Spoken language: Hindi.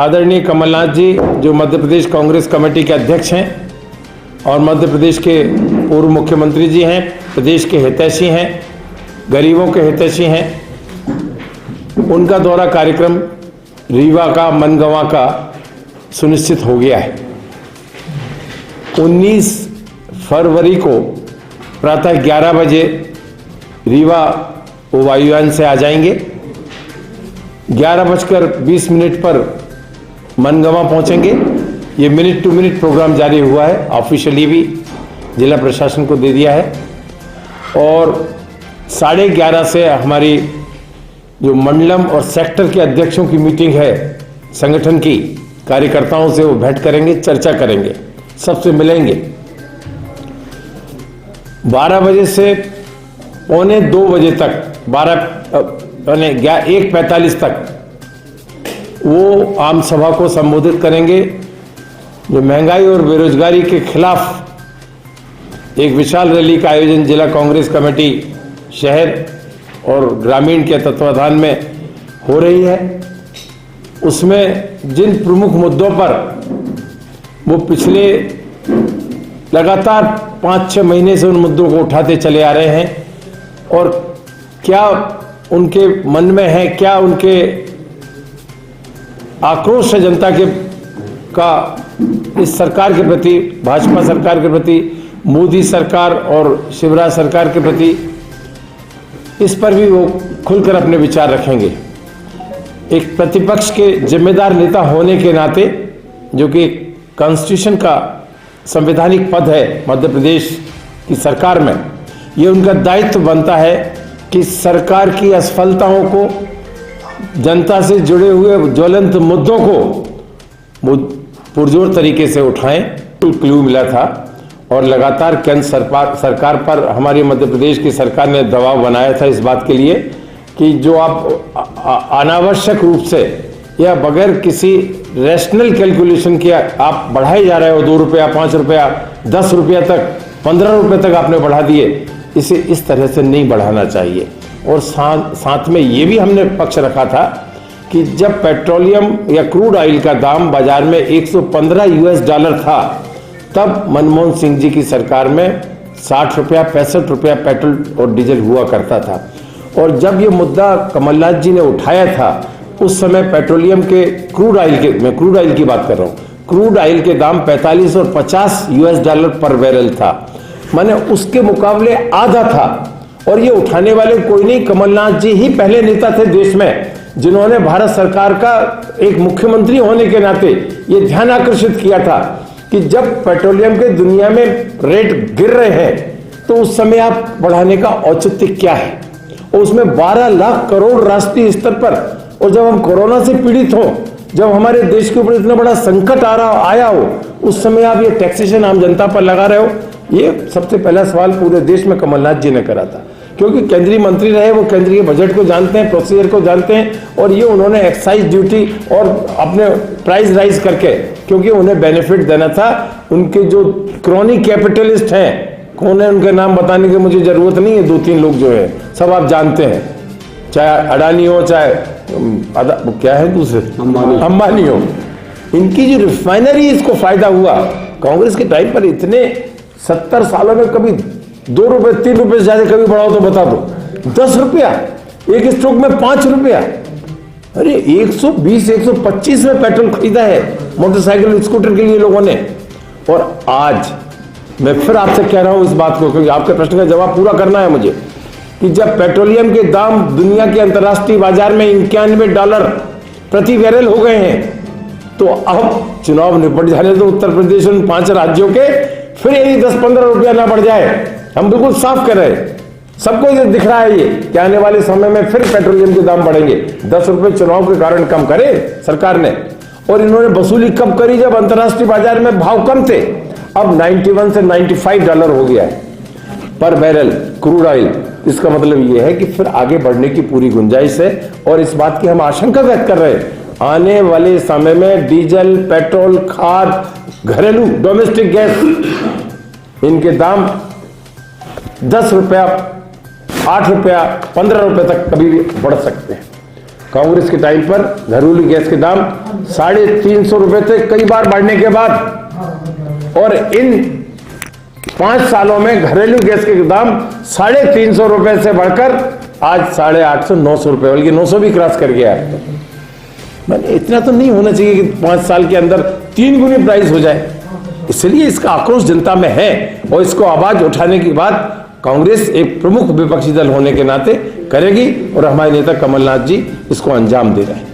आदरणीय कमलनाथ जी, जो मध्य प्रदेश कांग्रेस कमेटी के अध्यक्ष हैं और मध्य प्रदेश के पूर्व मुख्यमंत्री जी हैं, प्रदेश के हितैषी हैं, गरीबों के हितैषी हैं, उनका दौरा कार्यक्रम रीवा का, मनगवा का सुनिश्चित हो गया है। 19 फरवरी को प्रातः 11 बजे रीवा वो वायुयान से आ जाएंगे। 11:20 पर मनगवा पहुंचेंगे। ये मिनट टू मिनट प्रोग्राम जारी हुआ है, ऑफिशियली भी जिला प्रशासन को दे दिया है। और 11:30 से हमारी जो मंडलम और सेक्टर के अध्यक्षों की मीटिंग है, संगठन की कार्यकर्ताओं से वो भेंट करेंगे, चर्चा करेंगे, सबसे मिलेंगे। 12 बजे से 1:45 बजे तक, 1:45 तक वो आम सभा को संबोधित करेंगे। जो महंगाई और बेरोजगारी के खिलाफ एक विशाल रैली का आयोजन जिला कांग्रेस कमेटी शहर और ग्रामीण के तत्वाधान में हो रही है, उसमें जिन प्रमुख मुद्दों पर वो पिछले लगातार 5-6 महीने से उन मुद्दों को उठाते चले आ रहे हैं और क्या उनके मन में है, क्या उनके आक्रोश है जनता के का इस सरकार के प्रति, भाजपा सरकार के प्रति, मोदी सरकार और शिवराज सरकार के प्रति, इस पर भी वो खुलकर अपने विचार रखेंगे। एक प्रतिपक्ष के जिम्मेदार नेता होने के नाते, जो कि कॉन्स्टिट्यूशन का संवैधानिक पद है मध्य प्रदेश की सरकार में, ये उनका दायित्व बनता है कि सरकार की असफलताओं को, जनता से जुड़े हुए ज्वलंत मुद्दों को पुरजोर तरीके से उठाएं। क्लू मिला था और लगातार केंद्र सरकार पर हमारी मध्य प्रदेश की सरकार ने दबाव बनाया था इस बात के लिए कि जो आप अनावश्यक रूप से या बगैर किसी रैशनल कैलकुलेशन के आप बढ़ाए जा रहे हो, 2 रुपया, 5 रुपया, 10 रुपया तक, 15 रुपये तक आपने बढ़ा दिए, इसे इस तरह से नहीं बढ़ाना चाहिए। और साथ में ये भी हमने पक्ष रखा था कि जब पेट्रोलियम या क्रूड ऑयल का दाम बाजार में $115 था, तब मनमोहन सिंह जी की सरकार में 60 रुपया, 65 रुपया पेट्रोल और डीजल हुआ करता था। और जब ये मुद्दा कमलनाथ जी ने उठाया था, उस समय पेट्रोलियम के, क्रूड ऑयल के, मैं क्रूड ऑयल की बात कर रहा हूँ, क्रूड ऑयल के दाम $45 और $50 पर बैरल था, माने उसके मुकाबले आधा था। और ये उठाने वाले कोई नहीं, कमलनाथ जी ही पहले नेता थे देश में जिन्होंने भारत सरकार का एक मुख्यमंत्री होने के नाते ये ध्यान आकर्षित किया था कि जब पेट्रोलियम के दुनिया में रेट गिर रहे हैं तो उस समय आप बढ़ाने का औचित्य क्या है। और उसमें 12 लाख करोड़ राष्ट्रीय स्तर पर, और जब हम कोरोना से पीड़ित हो, जब हमारे देश के ऊपर इतना बड़ा संकट आया हो, उस समय आप ये टैक्सेशन आम जनता पर लगा रहे हो। ये सबसे पहला सवाल पूरे देश में कमलनाथ जी ने करा था, क्योंकि केंद्रीय मंत्री रहे, वो केंद्रीय बजट को जानते हैं, प्रोसीजर को जानते हैं, और ये उन्होंने एक्साइज ड्यूटी और अपने प्राइस राइज करके, क्योंकि उन्हें बेनिफिट देना था। उनके जो क्रॉनिक कैपिटलिस्ट हैं, कौन है उनके नाम बताने की मुझे जरूरत नहीं है, 2-3 लोग जो है सब आप जानते हैं, चाहे अडानी हो, चाहे क्या है दूसरे, अंबानी हो, इनकी जो रिफाइनरी, इसको फायदा हुआ। कांग्रेस के टाइम पर इतने 70 सालों में कभी 2 रुपए, 3 रुपए से ज्यादा कभी बढ़ाओ तो बता दो। 10 रुपया, एक स्ट्रोक में 5 रुपया, अरे 120, 125 में पेट्रोल खरीदा है मोटरसाइकिल, स्कूटर के लिए लोगों ने। और आज मैं फिर आपसे कह रहा हूं इस बात को, क्योंकि आपके प्रश्न का जवाब पूरा करना है मुझे, कि जब पेट्रोलियम के दाम दुनिया के अंतर्राष्ट्रीय बाजार में $91 प्रति बैरल हो गए हैं, तो अब चुनाव निपट जाने तो उत्तर प्रदेश उन 5 राज्यों के, फिर यदि 10-15 रुपया ना बढ़ जाए, हम बिल्कुल साफ कर रहे हैं, सबको ये दिख रहा है ये कि आने वाले समय में फिर पेट्रोलियम के दाम बढ़ेंगे। 10 रुपए चुनाव के कारण कम करे सरकार ने, और इन्होंने वसूली कब करी, जब अंतर्राष्ट्रीय बाजार में भाव कम थे। अब 91 से $95 हो गया है पर बैरल क्रूड ऑयल। इसका मतलब यह है कि फिर आगे बढ़ने की पूरी गुंजाइश है, और इस बात की हम आशंका व्यक्त कर रहे हैं, आने वाले समय में डीजल, पेट्रोल, खाद, घरेलू डोमेस्टिक गैस, इनके दाम 10 रुपया, 8 रुपया, 15 रुपये तक कभी भी बढ़ सकते हैं। कांग्रेस के टाइम पर घरेलू गैस के दाम 350 रुपए थे, कई बार बढ़ने के बाद, और इन 5 सालों में घरेलू गैस के दाम 350 रुपए से बढ़कर आज 850 900 रुपए, बल्कि 900 भी क्रॉस कर गया है। मैंने इतना तो नहीं होना चाहिए कि 5 साल के अंदर 3 गुनी प्राइस हो जाए। इसलिए इसका आक्रोश जनता में है और इसको आवाज उठाने की बात कांग्रेस एक प्रमुख विपक्षी दल होने के नाते करेगी और हमारे नेता कमलनाथ जी इसको अंजाम दे रहे हैं।